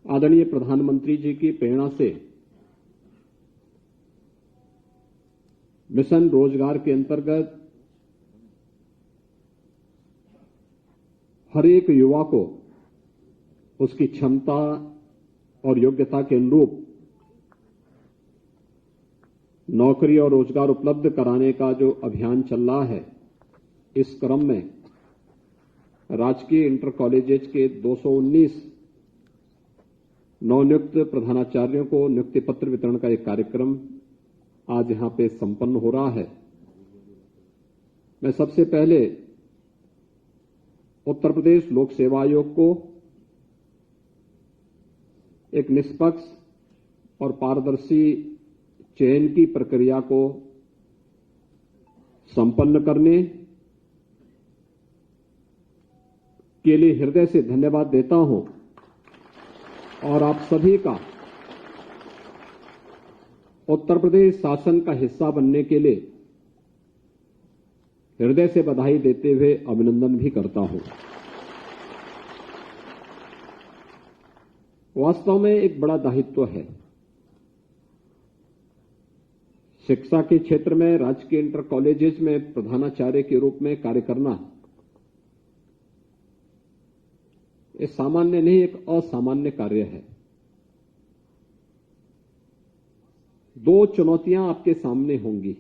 आदरणीय प्रधानमंत्री जी की प्रेरणा से मिशन रोजगार के अंतर्गत हर एक युवा को उसकी क्षमता और योग्यता के अनुरूप नौकरी और रोजगार उपलब्ध कराने का जो अभियान चल रहा है, इस क्रम में राजकीय इंटर कॉलेजेस के 219 नवनियुक्त प्रधानाचार्यों को नियुक्ति पत्र वितरण का एक कार्यक्रम आज यहां पे संपन्न हो रहा है। मैं सबसे पहले उत्तर प्रदेश लोक सेवा आयोग को एक निष्पक्ष और पारदर्शी चयन की प्रक्रिया को संपन्न करने के लिए हृदय से धन्यवाद देता हूं और आप सभी का उत्तर प्रदेश शासन का हिस्सा बनने के लिए हृदय से बधाई देते हुए अभिनंदन भी करता हूं। वास्तव में एक बड़ा दायित्व है। शिक्षा के क्षेत्र में राजकीय इंटर कॉलेजेस में प्रधानाचार्य के रूप में कार्य करना ये सामान्य नहीं, एक असामान्य कार्य है। दो चुनौतियां आपके सामने होंगी।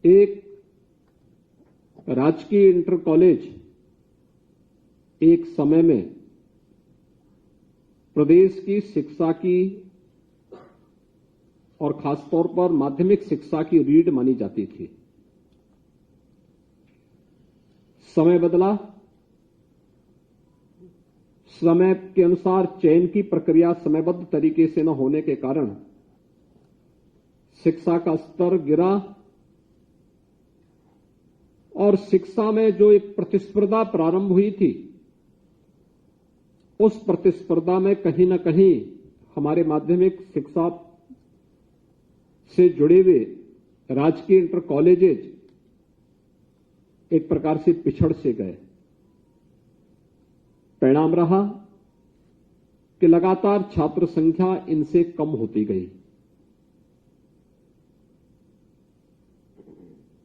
एक, राजकीय इंटर कॉलेज एक समय में प्रदेश की शिक्षा की और खासतौर पर माध्यमिक शिक्षा की रीढ़ मानी जाती थी। समय बदला, समय के अनुसार चयन की प्रक्रिया समयबद्ध तरीके से न होने के कारण शिक्षा का स्तर गिरा और शिक्षा में जो एक प्रतिस्पर्धा प्रारंभ हुई थी, उस प्रतिस्पर्धा में कहीं न कहीं हमारे माध्यमिक शिक्षा से जुड़े हुए राजकीय इंटर कॉलेजेस एक प्रकार से पिछड़ से गए। परिणाम रहा कि लगातार छात्र संख्या इनसे कम होती गई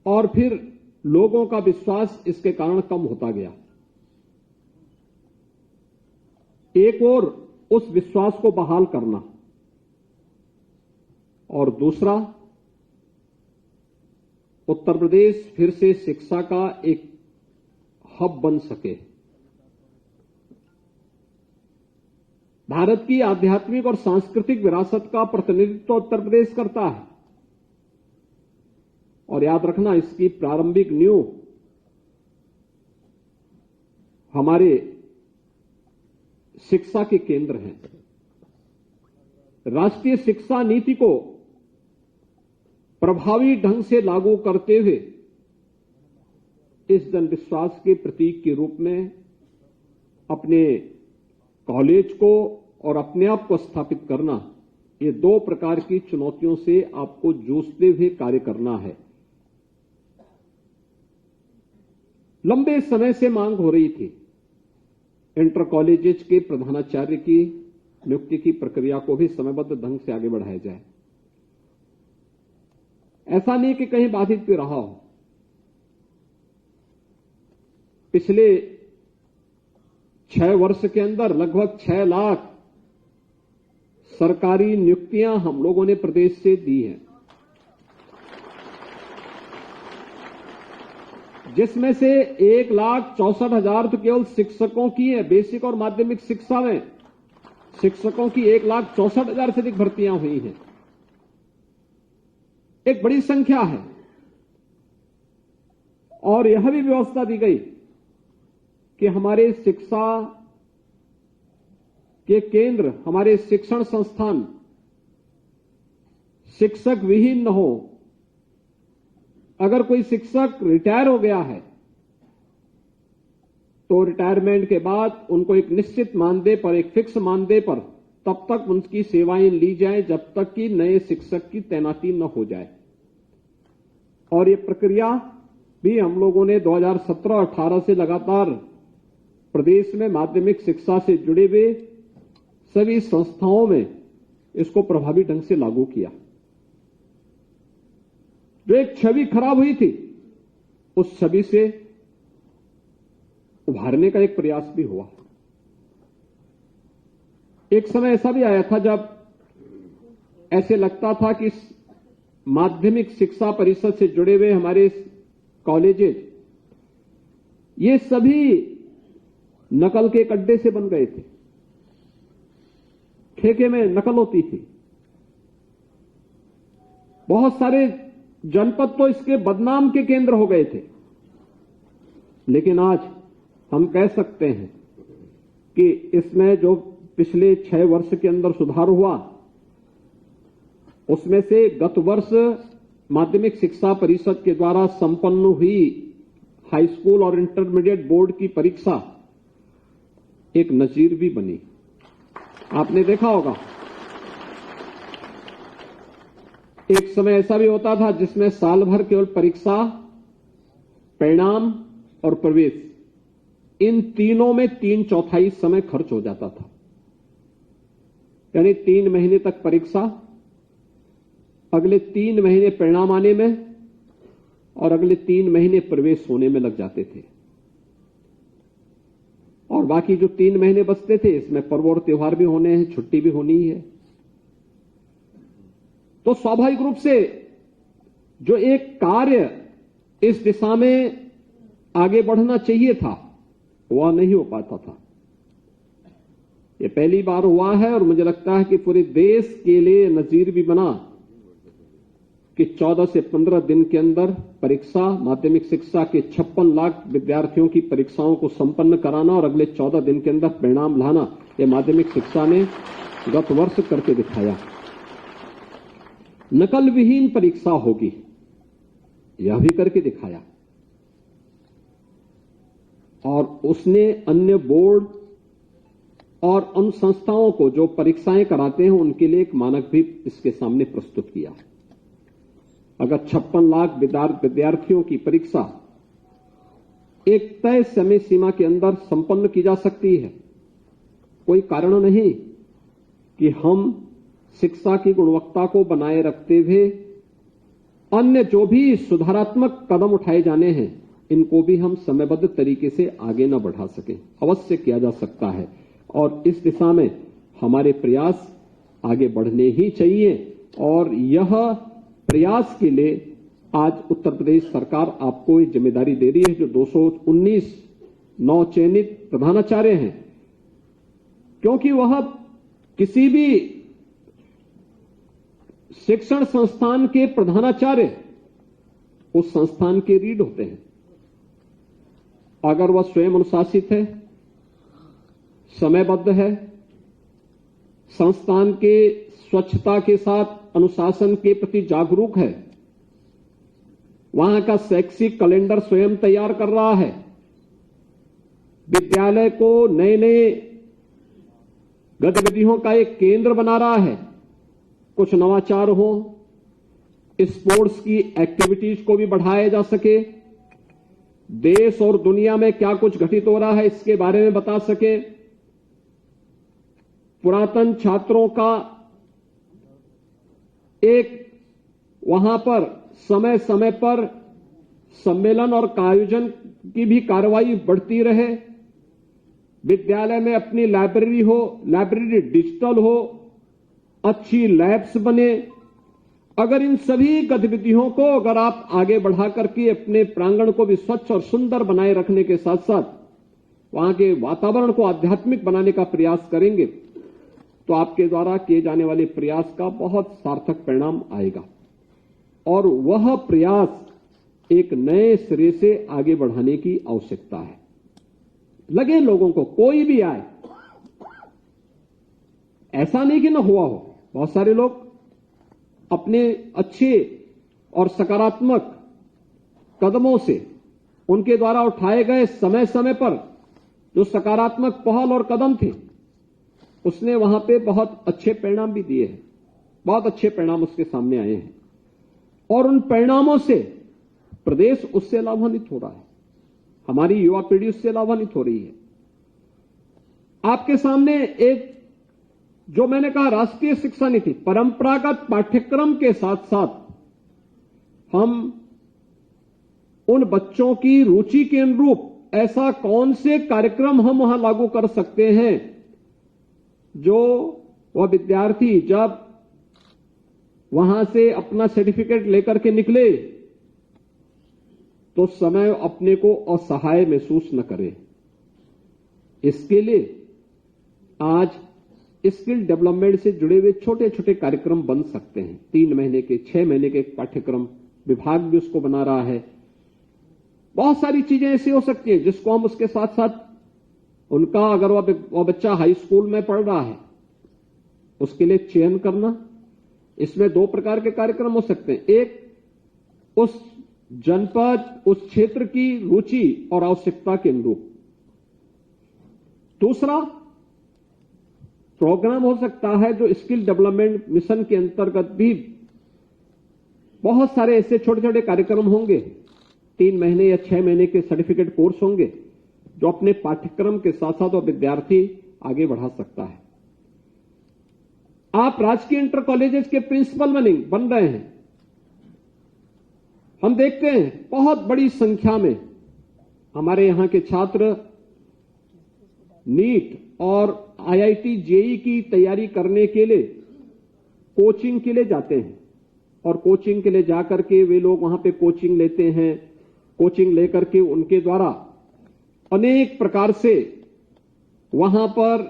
और फिर लोगों का विश्वास इसके कारण कम होता गया। एक और उस विश्वास को बहाल करना और दूसरा, उत्तर प्रदेश फिर से शिक्षा का एक हब बन सके। भारत की आध्यात्मिक और सांस्कृतिक विरासत का प्रतिनिधित्व उत्तर प्रदेश करता है और याद रखना, इसकी प्रारंभिक नींव हमारे शिक्षा के केंद्र हैं। राष्ट्रीय शिक्षा नीति को प्रभावी ढंग से लागू करते हुए इस जनविश्वास के प्रतीक के रूप में अपने कॉलेज को और अपने आप को स्थापित करना, ये दो प्रकार की चुनौतियों से आपको जूझते हुए कार्य करना है। लंबे समय से मांग हो रही थी इंटर कॉलेजेस के प्रधानाचार्य की नियुक्ति की प्रक्रिया को भी समयबद्ध ढंग से आगे बढ़ाया जाए। ऐसा नहीं कि कहीं बाधित भी रहा हो। पिछले 6 वर्ष के अंदर लगभग 6 लाख सरकारी नियुक्तियां हम लोगों ने प्रदेश से दी हैं, जिसमें से 1,64,000 तो केवल शिक्षकों की है। बेसिक और माध्यमिक शिक्षा में शिक्षकों की 1,64,000 से अधिक भर्तियां हुई हैं। एक बड़ी संख्या है और यह भी व्यवस्था दी गई कि हमारे शिक्षा के केंद्र, हमारे शिक्षण संस्थान शिक्षक विहीन न हो। अगर कोई शिक्षक रिटायर हो गया है तो रिटायरमेंट के बाद उनको एक निश्चित मानदेय पर, एक फिक्स मानदेय पर तब तक उनकी सेवाएं ली जाएं जब तक कि नए शिक्षक की तैनाती न हो जाए। और ये प्रक्रिया भी हम लोगों ने 2017-18 से लगातार प्रदेश में माध्यमिक शिक्षा से जुड़े हुए सभी संस्थाओं में इसको प्रभावी ढंग से लागू किया। जो एक छवि खराब हुई थी, उस छवि से उभारने का एक प्रयास भी हुआ। एक समय ऐसा भी आया था जब ऐसे लगता था कि माध्यमिक शिक्षा परिषद से जुड़े हुए हमारे कॉलेजेस ये सभी नकल के अड्डे से बन गए थे। ठेके में नकल होती थी। बहुत सारे जनपद तो इसके बदनाम के केंद्र हो गए थे। लेकिन आज हम कह सकते हैं कि इसमें जो पिछले 6 वर्ष के अंदर सुधार हुआ, उसमें से गत वर्ष माध्यमिक शिक्षा परिषद के द्वारा संपन्न हुई हाई स्कूल और इंटरमीडिएट बोर्ड की परीक्षा एक नजीर भी बनी। आपने देखा होगा, एक समय ऐसा भी होता था जिसमें साल भर केवल परीक्षा, परिणाम और प्रवेश, इन तीनों में 3/4 समय खर्च हो जाता था। यानी 3 महीने तक परीक्षा, अगले 3 महीने परिणाम आने में और अगले 3 महीने प्रवेश होने में लग जाते थे। और बाकी जो 3 महीने बचते थे, इसमें पर्व और त्योहार भी होने हैं, छुट्टी भी होनी है। तो स्वाभाविक रूप से जो एक कार्य इस दिशा में आगे बढ़ना चाहिए था, वह नहीं हो पाता था। यह पहली बार हुआ है और मुझे लगता है कि पूरे देश के लिए नजीर भी बना कि 14 से 15 दिन के अंदर परीक्षा, माध्यमिक शिक्षा के 56 लाख विद्यार्थियों की परीक्षाओं को संपन्न कराना और अगले 14 दिन के अंदर परिणाम लाना, यह माध्यमिक शिक्षा ने गत वर्ष करके दिखाया। नकल विहीन परीक्षा होगी, यह भी करके दिखाया। और उसने अन्य बोर्ड और उन संस्थाओं को जो परीक्षाएं कराते हैं, उनके लिए एक मानक भी इसके सामने प्रस्तुत किया। अगर 56 लाख विद्यार्थियों की परीक्षा एक तय समय सीमा के अंदर संपन्न की जा सकती है, कोई कारण नहीं कि हम शिक्षा की गुणवत्ता को बनाए रखते हुए अन्य जो भी सुधारात्मक कदम उठाए जाने हैं, इनको भी हम समयबद्ध तरीके से आगे न बढ़ा सकें। अवश्य किया जा सकता है और इस दिशा में हमारे प्रयास आगे बढ़ने ही चाहिए। और यह प्रयास के लिए आज उत्तर प्रदेश सरकार आपको ये जिम्मेदारी दे रही है। जो 219 नवचयनित प्रधानाचार्य हैं, क्योंकि वह किसी भी शिक्षण संस्थान के प्रधानाचार्य उस संस्थान के रीढ़ होते हैं। अगर वह स्वयं अनुशासित है, समयबद्ध है, संस्थान के स्वच्छता के साथ अनुशासन के प्रति जागरूक है, वहां का शैक्षिक कैलेंडर स्वयं तैयार कर रहा है, विद्यालय को नए नए गतिविधियों का एक केंद्र बना रहा है, कुछ नवाचार हो, स्पोर्ट्स की एक्टिविटीज को भी बढ़ाया जा सके, देश और दुनिया में क्या कुछ घटित हो रहा है इसके बारे में बता सके, पुरातन छात्रों का एक वहां पर समय समय पर सम्मेलन और आयोजन की भी कार्रवाई बढ़ती रहे, विद्यालय में अपनी लाइब्रेरी हो, लाइब्रेरी डिजिटल हो, अच्छी लैब्स बने। अगर इन सभी गतिविधियों को अगर आप आगे बढ़ा करके अपने प्रांगण को भी स्वच्छ और सुंदर बनाए रखने के साथ साथ वहां के वातावरण को आध्यात्मिक बनाने का प्रयास करेंगे, तो आपके द्वारा किए जाने वाले प्रयास का बहुत सार्थक परिणाम आएगा। और वह प्रयास एक नए सिरे से आगे बढ़ाने की आवश्यकता है। लगे लोगों को, कोई भी आए, ऐसा नहीं कि न हुआ हो। बहुत सारे लोग अपने अच्छे और सकारात्मक कदमों से, उनके द्वारा उठाए गए समय समय पर जो सकारात्मक पहल और कदम थे, उसने वहां पे बहुत अच्छे परिणाम भी दिए हैं। बहुत अच्छे परिणाम उसके सामने आए हैं और उन परिणामों से प्रदेश उससे लाभान्वित हो रहा है, हमारी युवा पीढ़ी उससे लाभान्वित हो रही है। आपके सामने एक जो मैंने कहा राष्ट्रीय शिक्षा नीति, परंपरागत पाठ्यक्रम के साथ साथ हम उन बच्चों की रुचि के अनुरूप ऐसा कौन से कार्यक्रम हम वहां लागू कर सकते हैं जो वह विद्यार्थी जब वहां से अपना सर्टिफिकेट लेकर के निकले तो समय अपने को असहाय महसूस न करे। इसके लिए आज स्किल डेवलपमेंट से जुड़े हुए छोटे छोटे कार्यक्रम बन सकते हैं। 3 महीने के, 6 महीने के पाठ्यक्रम विभाग भी उसको बना रहा है। बहुत सारी चीजें ऐसी हो सकती हैं जिसको हम उसके साथ साथ उनका, अगर वह बच्चा हाई स्कूल में पढ़ रहा है, उसके लिए चयन करना। इसमें 2 प्रकार के कार्यक्रम हो सकते हैं। एक, उस जनपद, उस क्षेत्र की रुचि और आवश्यकता के अनुरूप। दूसरा प्रोग्राम हो सकता है जो स्किल डेवलपमेंट मिशन के अंतर्गत भी बहुत सारे ऐसे छोटे छोटे कार्यक्रम होंगे, 3 महीने या 6 महीने के सर्टिफिकेट कोर्स होंगे जो अपने पाठ्यक्रम के साथ साथ वो विद्यार्थी आगे बढ़ा सकता है। आप राजकीय इंटर कॉलेजेस के प्रिंसिपल बन रहे हैं। हम देखते हैं बहुत बड़ी संख्या में हमारे यहां के छात्र नीट और आईआईटी जेईई की तैयारी करने के लिए कोचिंग के लिए जाते हैं और कोचिंग के लिए जाकर के वे लोग वहां पे कोचिंग लेते हैं। कोचिंग लेकर के उनके द्वारा अनेक प्रकार से वहां पर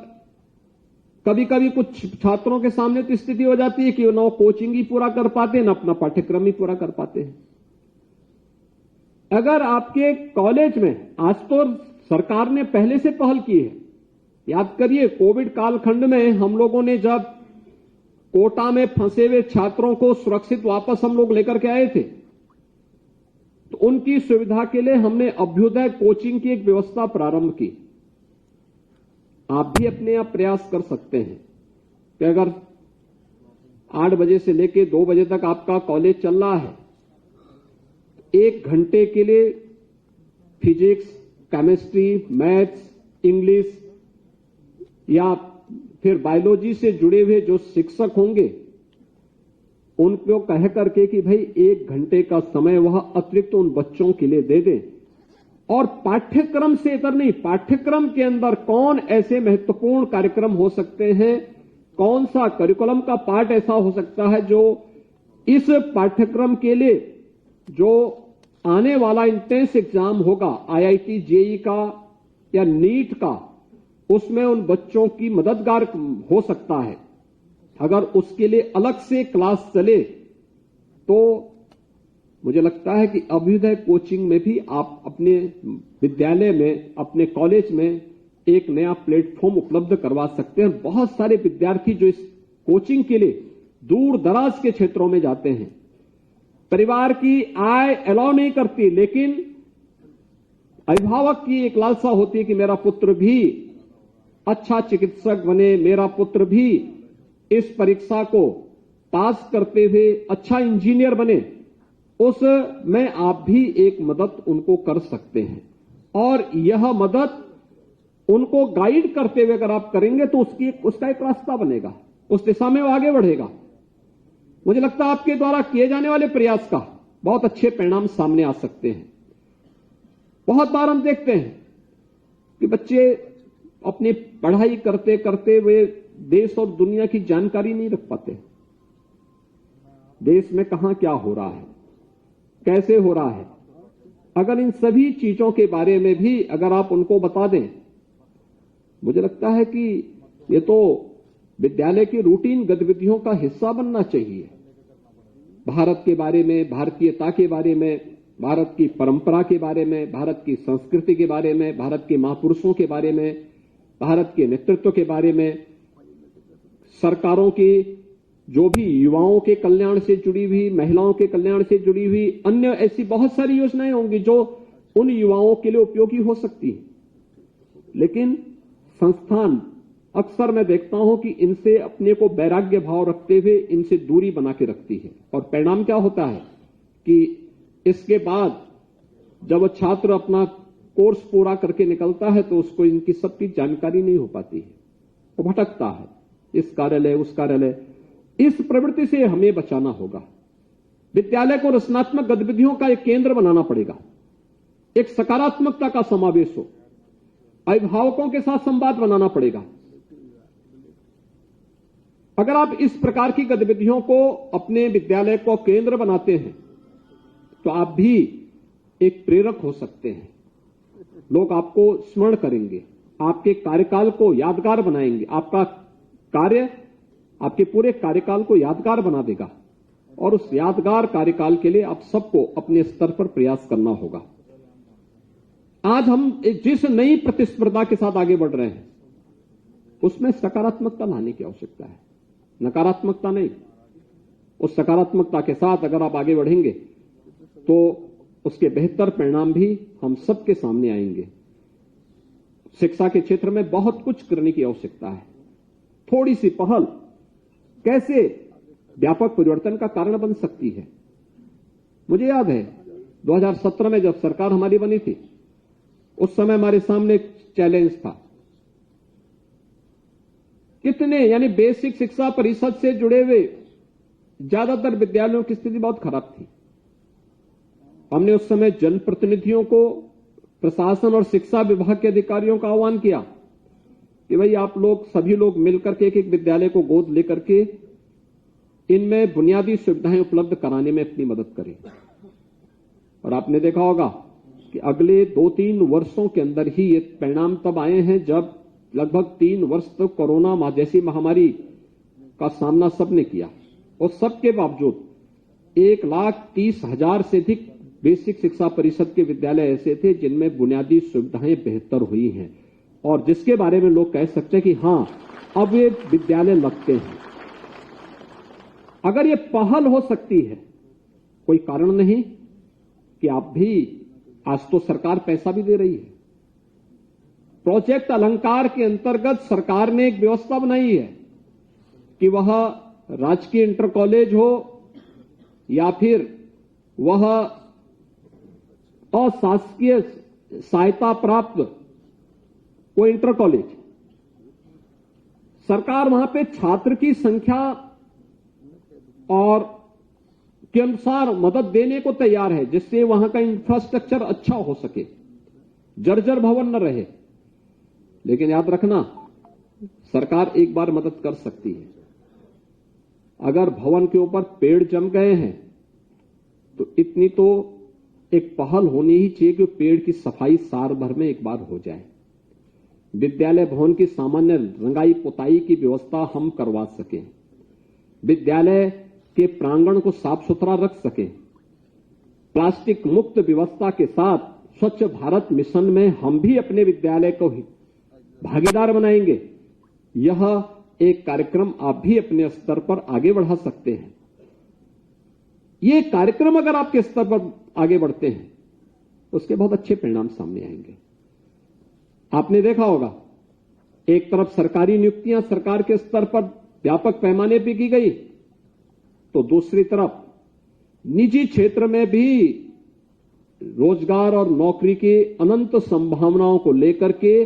कभी कभी कुछ छात्रों के सामने तो स्थिति हो जाती है कि ना कोचिंग ही पूरा कर पाते हैं, ना अपना पाठ्यक्रम ही पूरा कर पाते हैं। अगर आपके कॉलेज में, आज तो सरकार ने पहले से पहल की है, याद करिए कोविड कालखंड में हम लोगों ने जब कोटा में फंसे हुए छात्रों को सुरक्षित वापस हम लोग लेकर के आए थे, तो उनकी सुविधा के लिए हमने अभ्युदय कोचिंग की एक व्यवस्था प्रारंभ की। आप भी अपने आप प्रयास कर सकते हैं कि अगर 8 बजे से लेकर 2 बजे तक आपका कॉलेज चल रहा है, 1 घंटे के लिए फिजिक्स, केमिस्ट्री, मैथ्स, इंग्लिश या फिर बायोलॉजी से जुड़े हुए जो शिक्षक होंगे उनको कह करके कि भाई 1 घंटे का समय वह अतिरिक्त उन बच्चों के लिए दे दें। और पाठ्यक्रम से इतर नहीं, पाठ्यक्रम के अंदर कौन ऐसे महत्वपूर्ण कार्यक्रम हो सकते हैं, कौन सा करिकुलम का पार्ट ऐसा हो सकता है जो इस पाठ्यक्रम के लिए जो आने वाला इंट्रेंस एग्जाम होगा आईआईटी जेईई का या नीट का, उसमें उन बच्चों की मददगार हो सकता है। अगर उसके लिए अलग से क्लास चले तो मुझे लगता है कि अभ्युदय कोचिंग में भी आप अपने विद्यालय में, अपने कॉलेज में एक नया प्लेटफॉर्म उपलब्ध करवा सकते हैं। बहुत सारे विद्यार्थी जो इस कोचिंग के लिए दूर दराज के क्षेत्रों में जाते हैं, परिवार की आय अलाउ नहीं करती, लेकिन अभिभावक की एक लालसा होती है कि मेरा पुत्र भी अच्छा चिकित्सक बने, मेरा पुत्र भी इस परीक्षा को पास करते हुए अच्छा इंजीनियर बने। उस में आप भी एक मदद उनको कर सकते हैं और यह मदद उनको गाइड करते हुए अगर आप करेंगे तो उसका एक रास्ता बनेगा, उस दिशा में वो आगे बढ़ेगा। मुझे लगता है आपके द्वारा किए जाने वाले प्रयास का बहुत अच्छे परिणाम सामने आ सकते हैं। बहुत बार हम देखते हैं कि बच्चे अपनी पढ़ाई करते करते वे देश और दुनिया की जानकारी नहीं रख पाते। देश में कहां क्या हो रहा है, कैसे हो रहा है, अगर इन सभी चीजों के बारे में भी अगर आप उनको बता दें, मुझे लगता है कि ये तो विद्यालय की रूटीन गतिविधियों का हिस्सा बनना चाहिए। भारत के बारे में, भारतीयता के बारे में, भारत की परंपरा के बारे में, भारत की संस्कृति के बारे में, भारत के महापुरुषों के बारे में, भारत के नेतृत्व के बारे में, सरकारों की जो भी युवाओं के कल्याण से जुड़ी हुई, महिलाओं के कल्याण से जुड़ी हुई अन्य ऐसी बहुत सारी योजनाएं होंगी जो उन युवाओं के लिए उपयोगी हो सकती है। लेकिन संस्थान अक्सर मैं देखता हूं कि इनसे अपने को वैराग्य भाव रखते हुए इनसे दूरी बना के रखती है और परिणाम क्या होता है कि इसके बाद जब छात्र अपना कोर्स पूरा करके निकलता है तो उसको इनकी सबकी जानकारी नहीं हो पाती है, वो भटकता है, इस कार्यालय उस कार्यालय। इस प्रवृत्ति से हमें बचाना होगा। विद्यालय को रचनात्मक गतिविधियों का एक केंद्र बनाना पड़ेगा, एक सकारात्मकता का समावेश हो, अभिभावकों के साथ संवाद बनाना पड़ेगा। अगर आप इस प्रकार की गतिविधियों को अपने विद्यालय को केंद्र बनाते हैं तो आप भी एक प्रेरक हो सकते हैं। लोग आपको स्मरण करेंगे, आपके कार्यकाल को यादगार बनाएंगे, आपका कार्य आपके पूरे कार्यकाल को यादगार बना देगा और उस यादगार कार्यकाल के लिए आप सबको अपने स्तर पर प्रयास करना होगा। आज हम जिस नई प्रतिस्पर्धा के साथ आगे बढ़ रहे हैं उसमें सकारात्मकता लाने की आवश्यकता है, नकारात्मकता नहीं। उस सकारात्मकता के साथ अगर आप आगे बढ़ेंगे तो उसके बेहतर परिणाम भी हम सबके सामने आएंगे। शिक्षा के क्षेत्र में बहुत कुछ करने की आवश्यकता है। थोड़ी सी पहल कैसे व्यापक परिवर्तन का कारण बन सकती है। मुझे याद है 2017 में जब सरकार हमारी बनी थी, उस समय हमारे सामने एक चैलेंज था। कितने यानी बेसिक शिक्षा परिषद से जुड़े हुए ज्यादातर विद्यालयों की स्थिति बहुत खराब थी। हमने उस समय जनप्रतिनिधियों को, प्रशासन और शिक्षा विभाग के अधिकारियों का आह्वान किया कि भाई आप लोग सभी लोग मिलकर के एक एक विद्यालय को गोद लेकर के इनमें बुनियादी सुविधाएं उपलब्ध कराने में अपनी मदद करें। और आपने देखा होगा कि अगले 2-3 वर्षों के अंदर ही ये परिणाम तब आए हैं जब लगभग 3 वर्ष तक कोरोना जैसी महामारी का सामना सबने किया और सबके बावजूद 1,30,000 से अधिक बेसिक शिक्षा परिषद के विद्यालय ऐसे थे जिनमें बुनियादी सुविधाएं बेहतर हुई हैं और जिसके बारे में लोग कह सकते हैं कि हां अब ये विद्यालय लगते हैं। अगर ये पहल हो सकती है, कोई कारण नहीं कि आप भी, आज तो सरकार पैसा भी दे रही है। प्रोजेक्ट अलंकार के अंतर्गत सरकार ने एक व्यवस्था बनाई है कि वह राजकीय इंटर कॉलेज हो या फिर वह अशासकीय सहायता प्राप्त कोई इंटर कॉलेज, सरकार वहां पे छात्र की संख्या और के अनुसार मदद देने को तैयार है जिससे वहां का इंफ्रास्ट्रक्चर अच्छा हो सके, जर्जर भवन न रहे। लेकिन याद रखना, सरकार एक बार मदद कर सकती है। अगर भवन के ऊपर पेड़ जम गए हैं तो इतनी तो एक पहल होनी ही चाहिए कि पेड़ की सफाई साल भर में एक बार हो जाए। विद्यालय भवन की सामान्य रंगाई पुताई की व्यवस्था हम करवा सकें, विद्यालय के प्रांगण को साफ सुथरा रख सकें, प्लास्टिक मुक्त व्यवस्था के साथ स्वच्छ भारत मिशन में हम भी अपने विद्यालय को भागीदार बनाएंगे। यह एक कार्यक्रम आप भी अपने स्तर पर आगे बढ़ा सकते हैं। ये कार्यक्रम अगर आपके स्तर पर आगे बढ़ते हैं उसके बहुत अच्छे परिणाम सामने आएंगे। आपने देखा होगा, एक तरफ सरकारी नियुक्तियां सरकार के स्तर पर व्यापक पैमाने पर की गई तो दूसरी तरफ निजी क्षेत्र में भी रोजगार और नौकरी की अनंत संभावनाओं को लेकर के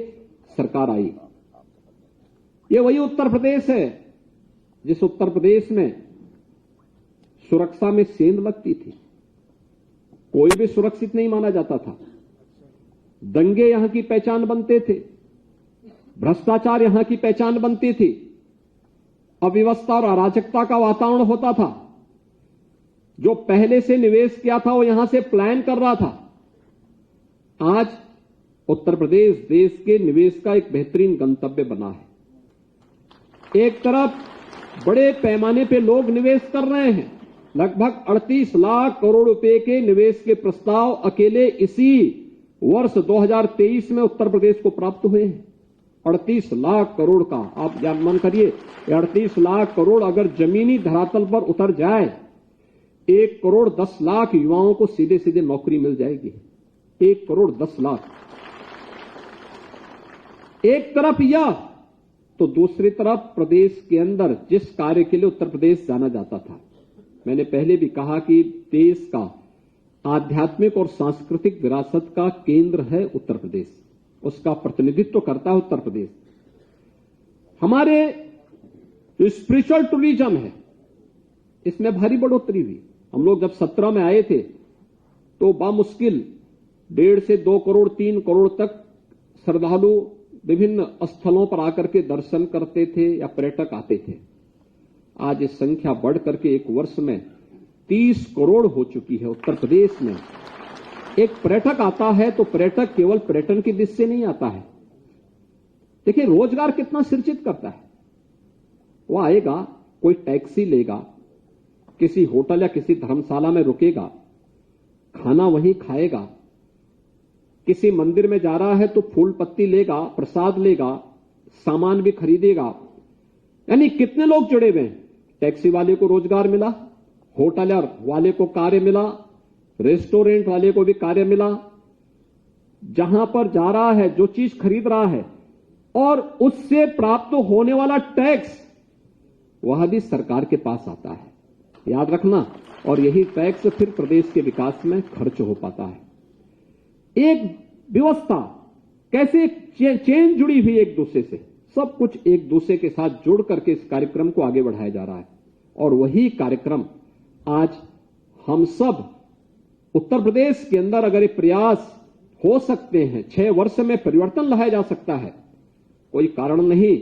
सरकार आई। ये वही उत्तर प्रदेश है जिस उत्तर प्रदेश में सुरक्षा में सेंध लगती थी, कोई भी सुरक्षित नहीं माना जाता था, दंगे यहां की पहचान बनते थे, भ्रष्टाचार यहां की पहचान बनती थी, अव्यवस्था और अराजकता का वातावरण होता था। जो पहले से निवेश किया था वो यहां से प्लान कर रहा था। आज उत्तर प्रदेश देश के निवेश का एक बेहतरीन गंतव्य बना है। एक तरफ बड़े पैमाने पे लोग निवेश कर रहे हैं, लगभग 38 लाख करोड़ रुपए के निवेश के प्रस्ताव अकेले इसी वर्ष 2023 में उत्तर प्रदेश को प्राप्त हुए हैं। 38 लाख करोड़ का आप अनुमान करिए, 38 लाख करोड़ अगर जमीनी धरातल पर उतर जाए 1 करोड़ 10 लाख युवाओं को सीधे सीधे नौकरी मिल जाएगी। 1 करोड़ 10 लाख। एक तरफ यह तो दूसरी तरफ प्रदेश के अंदर जिस कार्य के लिए उत्तर प्रदेश जाना जाता था, मैंने पहले भी कहा कि देश का आध्यात्मिक और सांस्कृतिक विरासत का केंद्र है उत्तर प्रदेश, उसका प्रतिनिधित्व करता है उत्तर प्रदेश। हमारे जो स्पिरिचुअल टूरिज्म है, इसमें भारी बढ़ोतरी हुई। हम लोग जब 17 में आए थे तो बामुश्किल 1.5 से 2 करोड़ 3 करोड़ तक श्रद्धालु विभिन्न स्थलों पर आकर के दर्शन करते थे या पर्यटक आते थे। आज ये संख्या बढ़ करके एक वर्ष में 30 करोड़ हो चुकी है। उत्तर प्रदेश में एक पर्यटक आता है तो पर्यटक केवल पर्यटन की दृष्टि से नहीं आता है। देखिए रोजगार कितना सृजित करता है। वो आएगा, कोई टैक्सी लेगा, किसी होटल या किसी धर्मशाला में रुकेगा, खाना वहीं खाएगा, किसी मंदिर में जा रहा है तो फूल पत्ती लेगा, प्रसाद लेगा, सामान भी खरीदेगा। यानी कितने लोग जुड़े हुए हैं। टैक्सी वाले को रोजगार मिला, होटल वाले को कार्य मिला, रेस्टोरेंट वाले को भी कार्य मिला। जहां पर जा रहा है, जो चीज खरीद रहा है और उससे प्राप्त होने वाला टैक्स, वह भी सरकार के पास आता है। याद रखना, और यही टैक्स फिर प्रदेश के विकास में खर्च हो पाता है। एक व्यवस्था कैसे चेन जुड़ी हुई एक दूसरे से, सब कुछ एक दूसरे के साथ जुड़ करके इस कार्यक्रम को आगे बढ़ाया जा रहा है। और वही कार्यक्रम आज हम सब उत्तर प्रदेश के अंदर अगर ये प्रयास हो सकते हैं, 6 वर्ष में परिवर्तन लाया जा सकता है। कोई कारण नहीं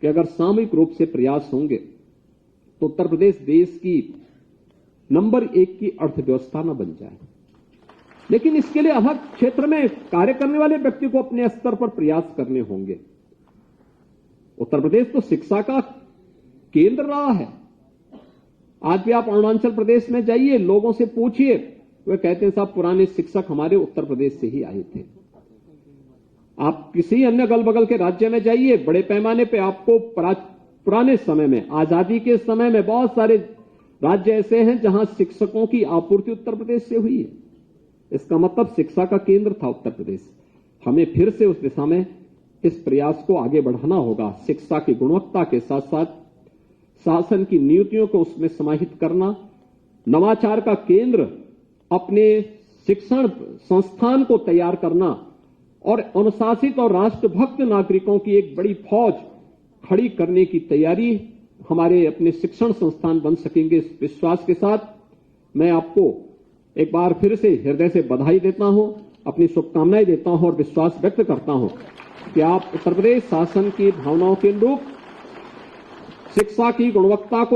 कि अगर सामूहिक रूप से प्रयास होंगे तो उत्तर प्रदेश देश की नंबर 1 की अर्थव्यवस्था न बन जाए। लेकिन इसके लिए अलग क्षेत्र में कार्य करने वाले व्यक्ति को अपने स्तर पर प्रयास करने होंगे। उत्तर प्रदेश तो शिक्षा का केंद्र रहा है। आज भी आप अरुणाचल प्रदेश में जाइए, लोगों से पूछिए, वे कहते हैं साहब पुराने शिक्षक हमारे उत्तर प्रदेश से ही आए थे। आप किसी अन्य अगल बगल के राज्य में जाइए, बड़े पैमाने पे आपको पुराने समय में, आजादी के समय में बहुत सारे राज्य ऐसे हैं जहां शिक्षकों की आपूर्ति उत्तर प्रदेश से हुई है। इसका मतलब शिक्षा का केंद्र था उत्तर प्रदेश। हमें फिर से उस दिशा में इस प्रयास को आगे बढ़ाना होगा। शिक्षा की गुणवत्ता के साथ साथ शासन की नीतियों को उसमें समाहित करना, नवाचार का केंद्र अपने शिक्षण संस्थान को तैयार करना और अनुशासित और राष्ट्रभक्त नागरिकों की एक बड़ी फौज खड़ी करने की तैयारी हमारे अपने शिक्षण संस्थान बन सकेंगे। इस विश्वास के साथ मैं आपको एक बार फिर से हृदय से बधाई देता हूं, अपनी शुभकामनाएं देता हूं और विश्वास व्यक्त करता हूं कि आप उत्तर प्रदेश शासन की भावनाओं के अनुरूप शिक्षा की गुणवत्ता को